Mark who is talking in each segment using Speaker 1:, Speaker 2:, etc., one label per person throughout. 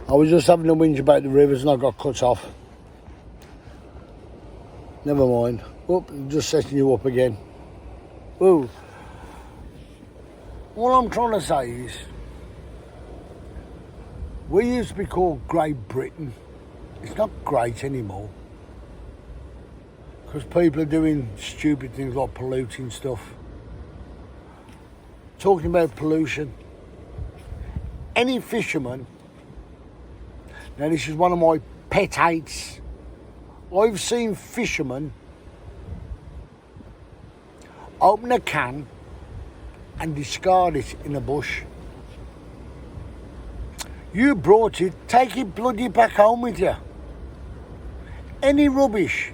Speaker 1: I was just having a whinge about the rivers and I got cut off. Never mind. Oop, just setting you up again. Ooh. All I'm trying to say is, we used to be called Great Britain. It's not great anymore. Because people are doing stupid things like polluting stuff. Talking about pollution. Any fisherman, now this is one of my pet hates. I've seen fishermen open a can and discard it in a bush. You brought it, take it bloody back home with you. Any rubbish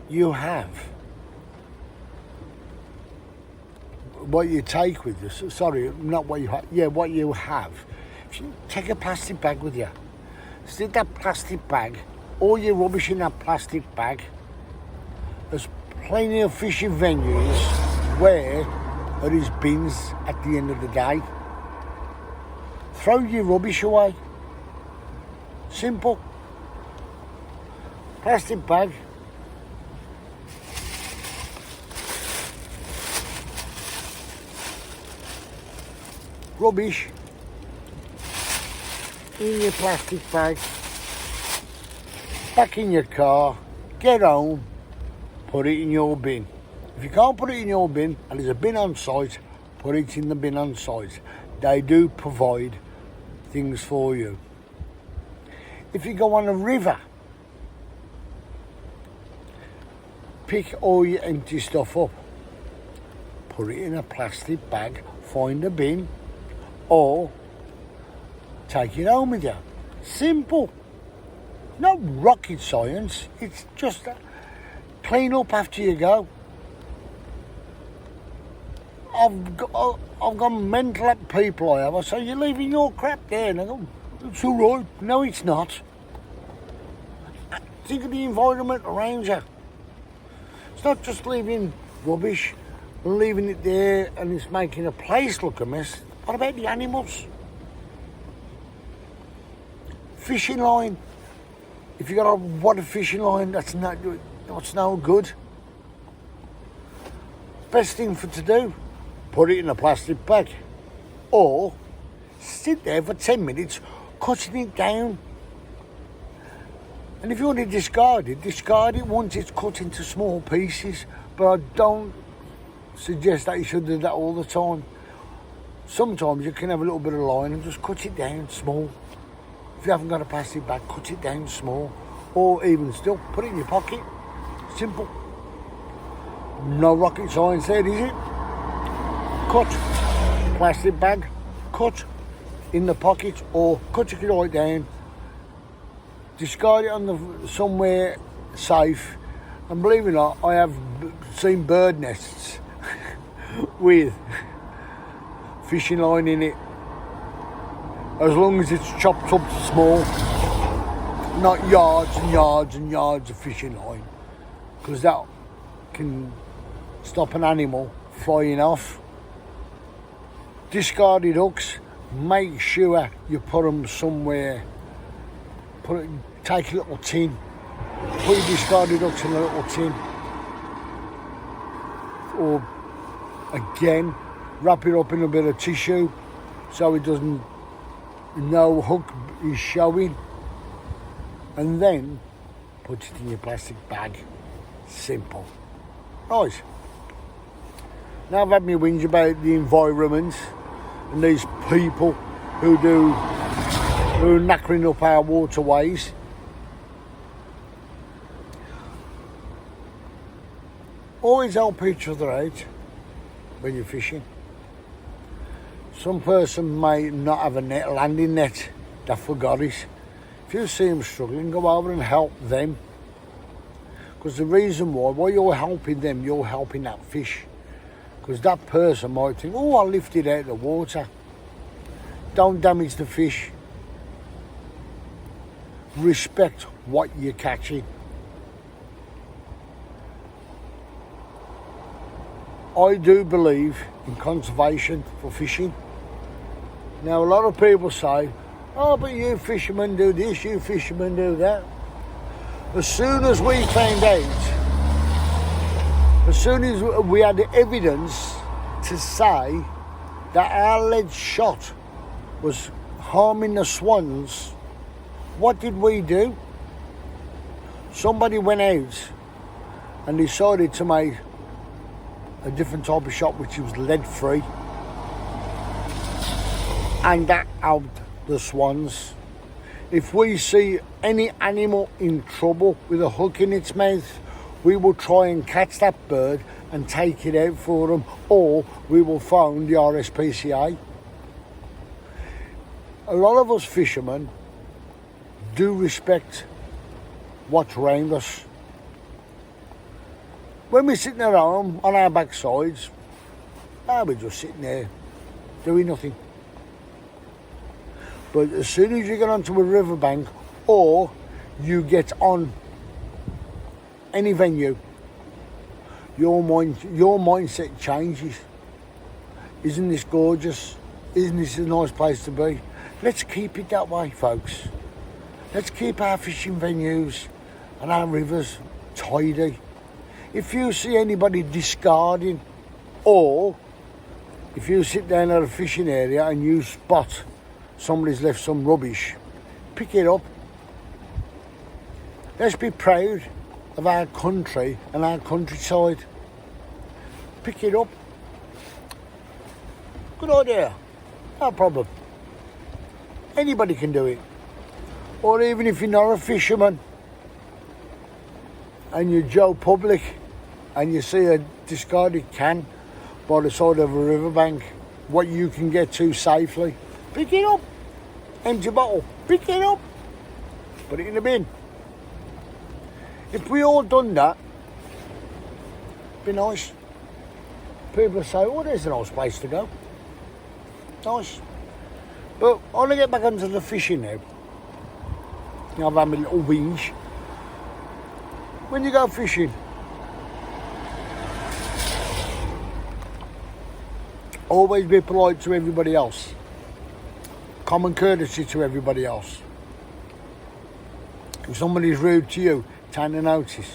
Speaker 1: you have, what you take with you, sorry, not what you have, yeah, what you have. If you take a plastic bag with you, stick that plastic bag, all your rubbish in that plastic bag. There's plenty of fishing venues where there is bins at the end of the day. Throw your rubbish away. Simple. Plastic bag. Rubbish in your plastic bag. Back in your car. Get home. Put it in your bin. If you can't put it in your bin and there's a bin on site, put it in the bin on site. They do provide things for you. If you go on a river, pick all your empty stuff up, put it in a plastic bag, find a bin, or take it home with you. Simple. No rocket science. It's just clean up after you go. I've gone mental at people, I have. I say, you're leaving your crap there. And I go, it's all right. No, it's not. Think of the environment around you. It's not just leaving rubbish, leaving it there and it's making a place look a mess. What about the animals? Fishing line. If you got a water fishing line, that's no good. Best thing to do, put it in a plastic bag. Or sit there for 10 minutes, cutting it down. And if you want to discard it once it's cut into small pieces. But I don't suggest that you should do that all the time. Sometimes you can have a little bit of line and just cut it down small. If you haven't got a plastic bag, cut it down small. Or even still, put it in your pocket. Simple. No rocket science there, is it? Cut plastic bag, cut in the pocket, or cut it right down. Discard it on somewhere safe. And believe it or not, I have seen bird nests with fishing line in it. As long as it's chopped up to small, not yards and yards and yards of fishing line, because that can stop an animal flying off. Discarded hooks, make sure you put them somewhere. Take a little tin, put your discarded hooks in a little tin, or again, wrap it up in a bit of tissue so it doesn't, no hook is showing, and then put it in your plastic bag. Simple. Right. Now I've had me whinge about the environment and these people who are knackering up our waterways. Always help each other out when you're fishing. Some person may not have a landing net, they forgot it. If you see them struggling, go over and help them. Because the reason why you're helping them, you're helping that fish. Because that person might think, oh, I'll lift it out of the water. Don't damage the fish. Respect what you're catching. I do believe in conservation for fishing. Now, a lot of people say, Oh, but you fishermen do this, you fishermen do that. As soon as we found out, as soon as we had the evidence to say that our lead shot was harming the swans, what did we do? Somebody went out and decided to make a different type of shot which was lead free, and that helped the swans. If we see any animal in trouble with a hook in its mouth, we will try and catch that bird and take it out for them, or we will phone the RSPCA. A lot of us fishermen do respect what's around us. When we're sitting at home on our backsides, we're just sitting there doing nothing. But as soon as you get onto a riverbank or you get on any venue, your mindset changes. Isn't this gorgeous? Isn't this a nice place to be? Let's keep it that way, folks. Let's keep our fishing venues and our rivers tidy. If you see anybody discarding, or if you sit down at a fishing area and you spot somebody's left some rubbish, pick it up. Let's be proud of our country and our countryside. Pick it up. Good idea. No problem. Anybody can do it. Or even if you're not a fisherman and you're Joe Public and you see a discarded can by the side of a riverbank, what you can get to safely, pick it up. Empty bottle, pick it up. Put it in the bin. If we all done that, it'd be nice. People say, oh, there's a nice place to go. Nice. But I want to get back onto the fishing now. I've had my little whinge. When you go fishing, always be polite to everybody else. Common courtesy to everybody else. If somebody's rude to you, take the notice.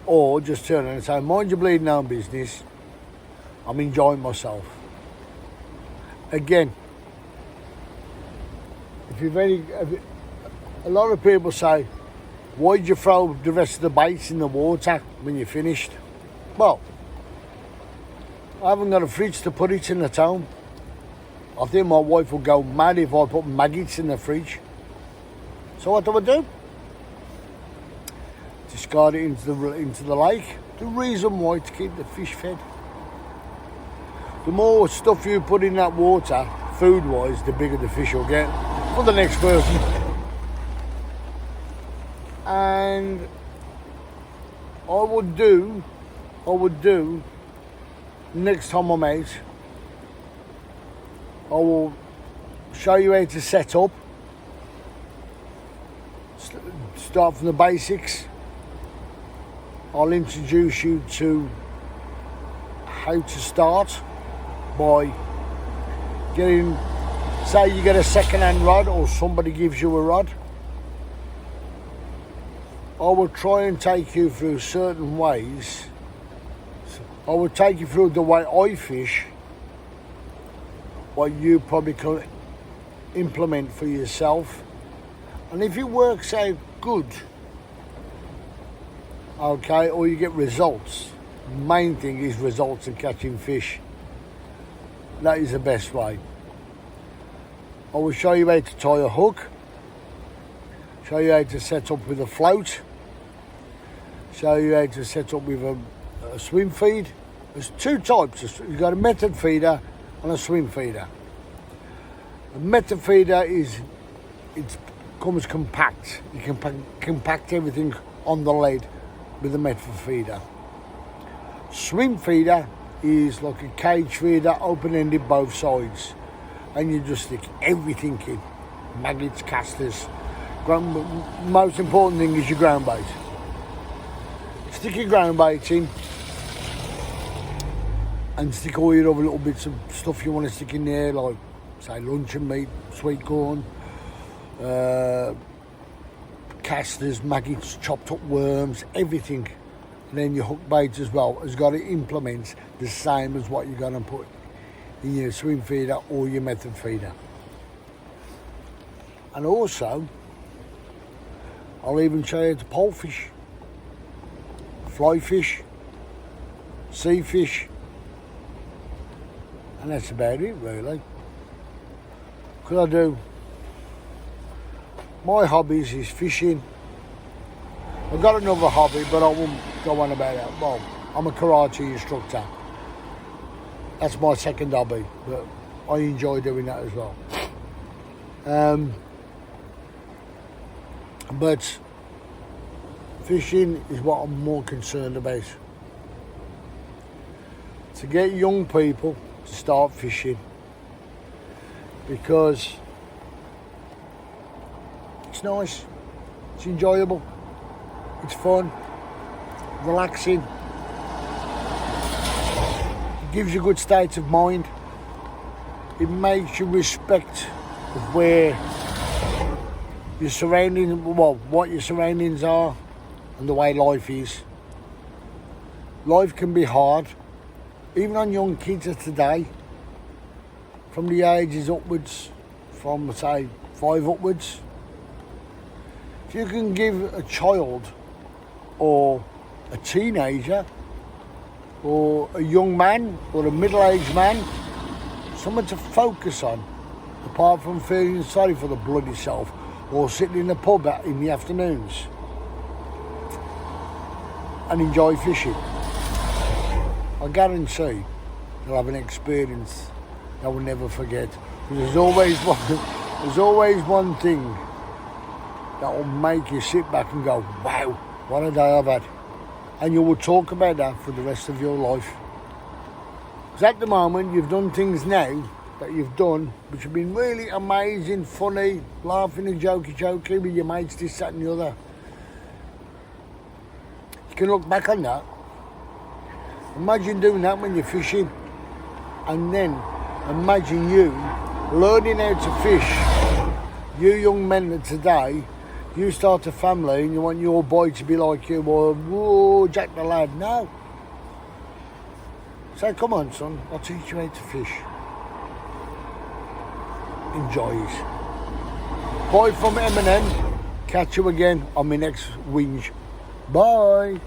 Speaker 1: Or just turn around and say, mind your bleeding own business. I'm enjoying myself. Again, a lot of people say, why'd you throw the rest of the baits in the water when you're finished? Well, I haven't got a fridge to put it in at home. I think my wife will go mad if I put maggots in the fridge. So what do? Discard it into the lake. The reason why, to keep the fish fed. The more stuff you put in that water, food-wise, the bigger the fish will get for the next person. And I would do, next time I'm out, I will show you how to set up. Start from the basics. I'll introduce you to how to start by getting, say you get a second-hand rod or somebody gives you a rod. I will try and take you through certain ways. I will take you through the way I fish, what you probably can implement for yourself. And if it works out good, okay, or you get results, the main thing is results in catching fish. That is the best way. I will show you how to tie a hook, show you how to set up with a float, show you how to set up with a swim feed. There's two types. You've got a method feeder and a swim feeder. A method feeder comes compact. You can compact everything on the lead with a method feeder. Swim feeder is like a cage feeder, open-ended both sides, and you just stick everything in. Maggots, casters. Most important thing is your ground bait. Stick your ground bait in and stick all your other little bits of stuff you want to stick in there, like say luncheon meat, sweet corn, casters, maggots, chopped up worms, everything. And then your hook baits as well has got to implement the same as what you're going to put in your swim feeder or your method feeder. And also, I'll even show you the pole fish, fly fish, sea fish, and that's about it really. Because I do, my hobbies is fishing. I've got another hobby, but I won't go on about that. Well, I'm a karate instructor. That's my second hobby, but I enjoy doing that as well. But fishing is what I'm more concerned about. To get young people to start fishing, because it's nice, it's enjoyable, it's fun, relaxing, it gives you a good state of mind, it makes you respect of where your surroundings, well, what your surroundings are and the way life is. Life can be hard, even on young kids of today, from the ages upwards, from say 5 upwards. If you can give a child or a teenager or a young man or a middle-aged man something to focus on, apart from feeling sorry for the bloody self or sitting in the pub in the afternoons and enjoy fishing, I guarantee you'll have an experience I will never forget. There's always one thing that will make you sit back and go, wow, what a day I've had. And you will talk about that for the rest of your life. Because at the moment, you've done things now that you've done which have been really amazing, funny, laughing and jokey with your mates, this, that and the other. You can look back on that. Imagine doing that when you're fishing, and then imagine you learning how to fish. You young men of today, you start a family and you want your boy to be like you, or whoa, Jack the lad. No. Say, come on son, I'll teach you how to fish. Enjoy it. Bye from Eminem. Catch you again on my next whinge. Bye.